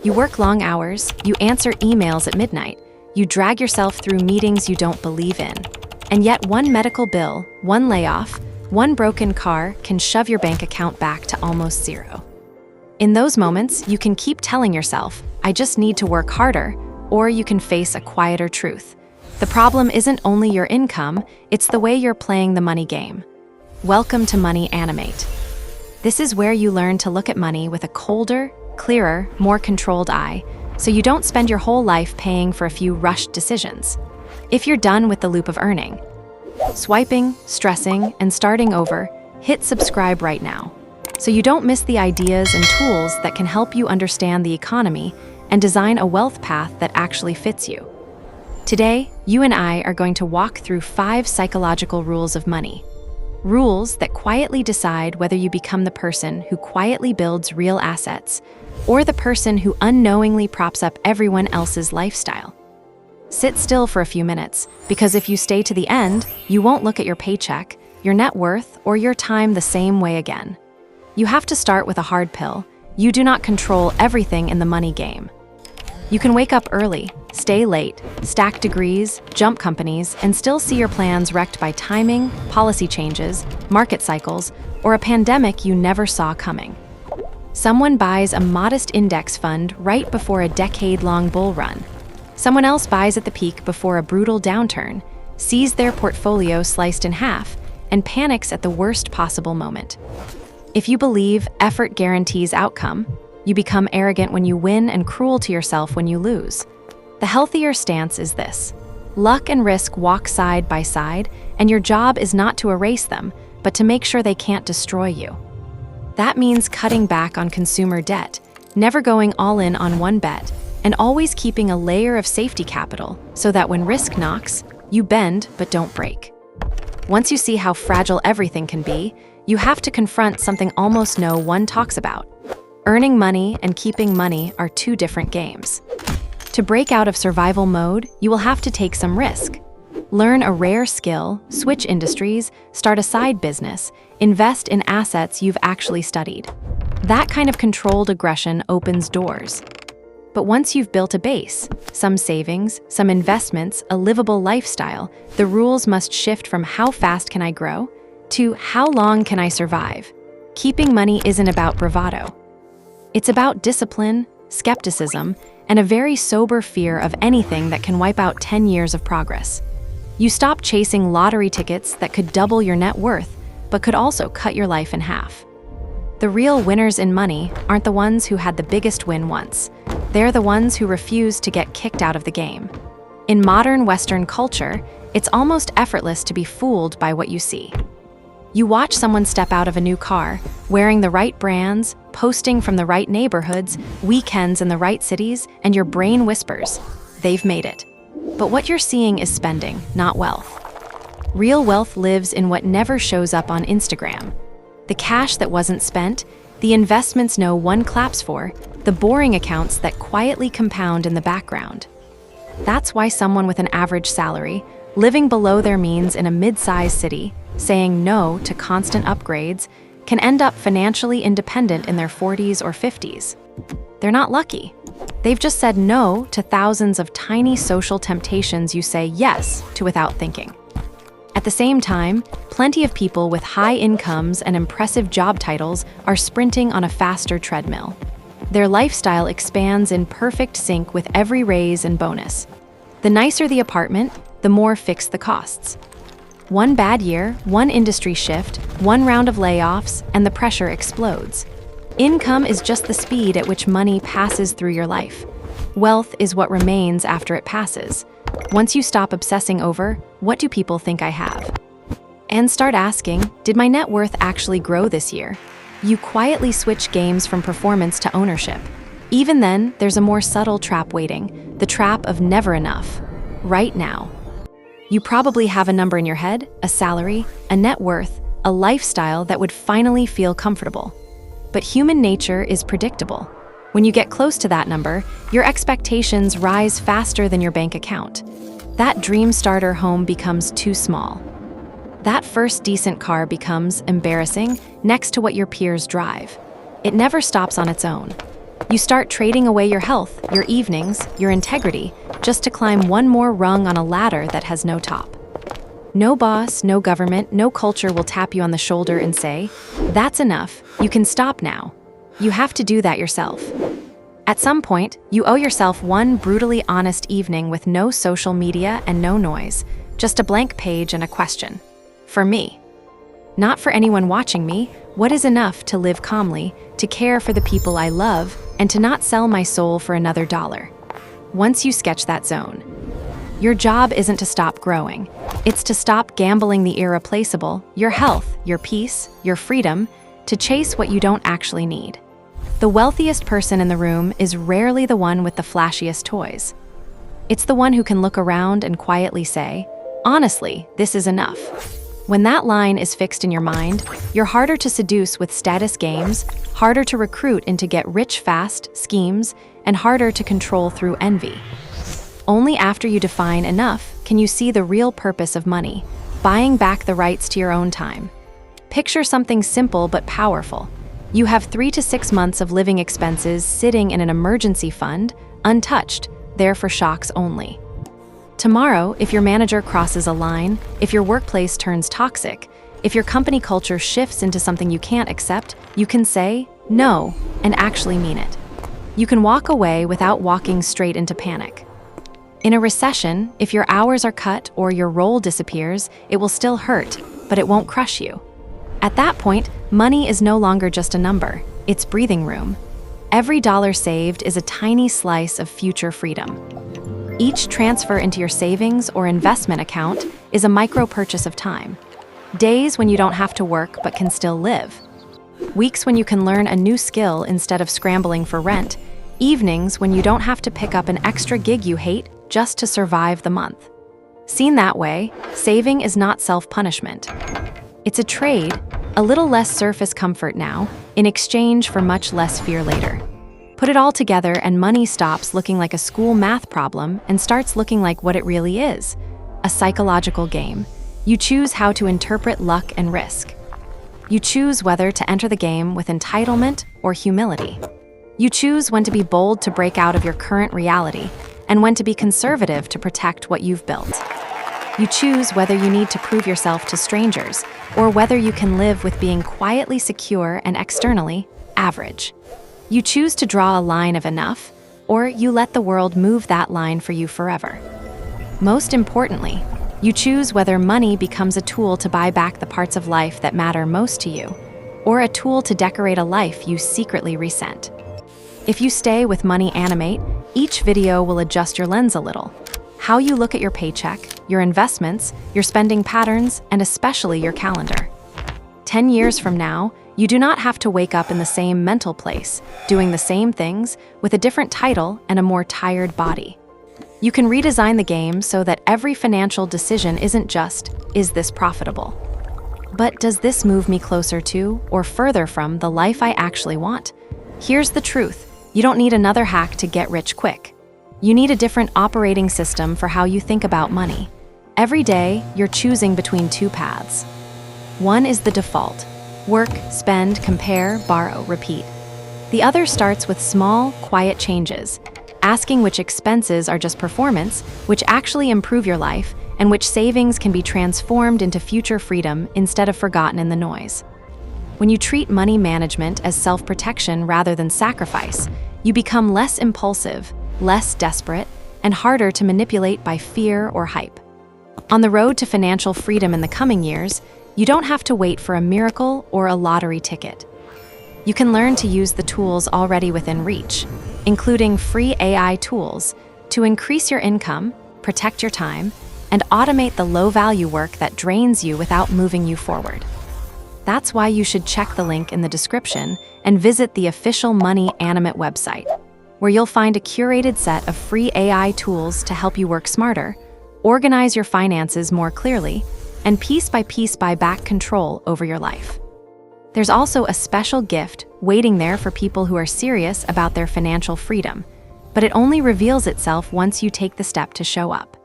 You work long hours, you answer emails at midnight, you drag yourself through meetings you don't believe in. And yet one medical bill, one layoff, one broken car can shove your bank account back to almost zero. In those moments, you can keep telling yourself, I just need to work harder, or you can face a quieter truth. The problem isn't only your income, it's the way you're playing the money game. Welcome to Money Animate. This is where you learn to look at money with a colder, clearer, more controlled eye, so you don't spend your whole life paying for a few rushed decisions. If you're done with the loop of earning, swiping, stressing, and starting over, hit subscribe right now, so you don't miss the ideas and tools that can help you understand the economy and design a wealth path that actually fits you. Today, you and I are going to walk through 5 psychological rules of money. Rules that quietly decide whether you become the person who quietly builds real assets or the person who unknowingly props up everyone else's lifestyle. Sit still for a few minutes, because if you stay to the end, you won't look at your paycheck, your net worth, or your time the same way again. You have to start with a hard pill. You do not control everything in the money game. You can wake up early, stay late, stack degrees, jump companies, and still see your plans wrecked by timing, policy changes, market cycles, or a pandemic you never saw coming. Someone buys a modest index fund right before a decade-long bull run. Someone else buys at the peak before a brutal downturn, sees their portfolio sliced in half, and panics at the worst possible moment. If you believe effort guarantees outcome, you become arrogant when you win and cruel to yourself when you lose. The healthier stance is this: luck and risk walk side by side, and your job is not to erase them, but to make sure they can't destroy you. That means cutting back on consumer debt, never going all in on one bet, and always keeping a layer of safety capital so that when risk knocks, you bend but don't break. Once you see how fragile everything can be, you have to confront something almost no one talks about. Earning money and keeping money are 2 different games. To break out of survival mode, you will have to take some risk. Learn a rare skill, switch industries, start a side business, invest in assets you've actually studied. That kind of controlled aggression opens doors. But once you've built a base, some savings, some investments, a livable lifestyle, the rules must shift from how fast can I grow to how long can I survive. Keeping money isn't about bravado. It's about discipline, skepticism, and a very sober fear of anything that can wipe out 10 years of progress. You stop chasing lottery tickets that could double your net worth, but could also cut your life in half. The real winners in money aren't the ones who had the biggest win once. They're the ones who refuse to get kicked out of the game. In modern Western culture, it's almost effortless to be fooled by what you see. You watch someone step out of a new car, wearing the right brands, posting from the right neighborhoods, weekends in the right cities, and your brain whispers, they've made it. But what you're seeing is spending, not wealth. Real wealth lives in what never shows up on Instagram. The cash that wasn't spent, the investments no one claps for, the boring accounts that quietly compound in the background. That's why someone with an average salary, living below their means in a mid-sized city, saying no to constant upgrades, can end up financially independent in their 40s or 50s. They're not lucky. They've just said no to thousands of tiny social temptations you say yes to without thinking. At the same time, plenty of people with high incomes and impressive job titles are sprinting on a faster treadmill. Their lifestyle expands in perfect sync with every raise and bonus. The nicer the apartment, the more fixed the costs. One bad year, one industry shift, one round of layoffs, and the pressure explodes. Income is just the speed at which money passes through your life. Wealth is what remains after it passes. Once you stop obsessing over, what do people think I have? And start asking, did my net worth actually grow this year? You quietly switch games from performance to ownership. Even then, there's a more subtle trap waiting, the trap of never enough. Right now. You probably have a number in your head, a salary, a net worth, a lifestyle that would finally feel comfortable. But human nature is predictable. When you get close to that number, your expectations rise faster than your bank account. That dream starter home becomes too small. That first decent car becomes embarrassing next to what your peers drive. It never stops on its own. You start trading away your health, your evenings, your integrity, just to climb one more rung on a ladder that has no top. No boss, no government, no culture will tap you on the shoulder and say, "That's enough, you can stop now." You have to do that yourself. At some point, you owe yourself one brutally honest evening with no social media and no noise, just a blank page and a question. For me. Not for anyone watching me, what is enough to live calmly, to care for the people I love, and to not sell my soul for another dollar? Once you sketch that zone, your job isn't to stop growing. It's to stop gambling the irreplaceable, your health, your peace, your freedom, to chase what you don't actually need. The wealthiest person in the room is rarely the one with the flashiest toys. It's the one who can look around and quietly say, "Honestly, this is enough." When that line is fixed in your mind, you're harder to seduce with status games, harder to recruit into get-rich-fast schemes, and harder to control through envy. Only after you define enough can you see the real purpose of money, buying back the rights to your own time. Picture something simple but powerful. You have 3 to 6 months of living expenses sitting in an emergency fund, untouched, there for shocks only. Tomorrow, if your manager crosses a line, if your workplace turns toxic, if your company culture shifts into something you can't accept, you can say no and actually mean it. You can walk away without walking straight into panic. In a recession, if your hours are cut or your role disappears, it will still hurt, but it won't crush you. At that point, money is no longer just a number, it's breathing room. Every dollar saved is a tiny slice of future freedom. Each transfer into your savings or investment account is a micro purchase of time. Days when you don't have to work but can still live. Weeks when you can learn a new skill instead of scrambling for rent. Evenings when you don't have to pick up an extra gig you hate just to survive the month. Seen that way, saving is not self-punishment. It's a trade, a little less surface comfort now, in exchange for much less fear later. Put it all together and money stops looking like a school math problem and starts looking like what it really is, a psychological game. You choose how to interpret luck and risk. You choose whether to enter the game with entitlement or humility. You choose when to be bold to break out of your current reality and when to be conservative to protect what you've built. You choose whether you need to prove yourself to strangers or whether you can live with being quietly secure and externally average. You choose to draw a line of enough, or you let the world move that line for you forever. Most importantly, you choose whether money becomes a tool to buy back the parts of life that matter most to you, or a tool to decorate a life you secretly resent. If you stay with Money Animate, each video will adjust your lens a little. How you look at your paycheck, your investments, your spending patterns, and especially your calendar. 10 years from now, you do not have to wake up in the same mental place, doing the same things, with a different title and a more tired body. You can redesign the game so that every financial decision isn't just, is this profitable? But does this move me closer to, or further from, the life I actually want? Here's the truth. You don't need another hack to get rich quick. You need a different operating system for how you think about money. Every day, you're choosing between two paths. One is the default. Work, spend, compare, borrow, repeat. The other starts with small, quiet changes, asking which expenses are just performance, which actually improve your life, and which savings can be transformed into future freedom instead of forgotten in the noise. When you treat money management as self-protection rather than sacrifice, you become less impulsive, less desperate, and harder to manipulate by fear or hype. On the road to financial freedom in the coming years, you don't have to wait for a miracle or a lottery ticket. You can learn to use the tools already within reach, including free AI tools, to increase your income, protect your time, and automate the low-value work that drains you without moving you forward. That's why you should check the link in the description and visit the official Money Animate website, where you'll find a curated set of free AI tools to help you work smarter, organize your finances more clearly, and piece by piece buy back control over your life. There's also a special gift waiting there for people who are serious about their financial freedom, but it only reveals itself once you take the step to show up.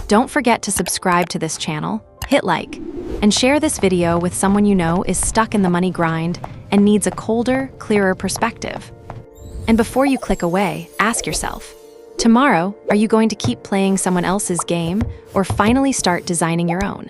Don't forget to subscribe to this channel, hit like, and share this video with someone you know is stuck in the money grind and needs a colder, clearer perspective. And before you click away, ask yourself, tomorrow, are you going to keep playing someone else's game or finally start designing your own?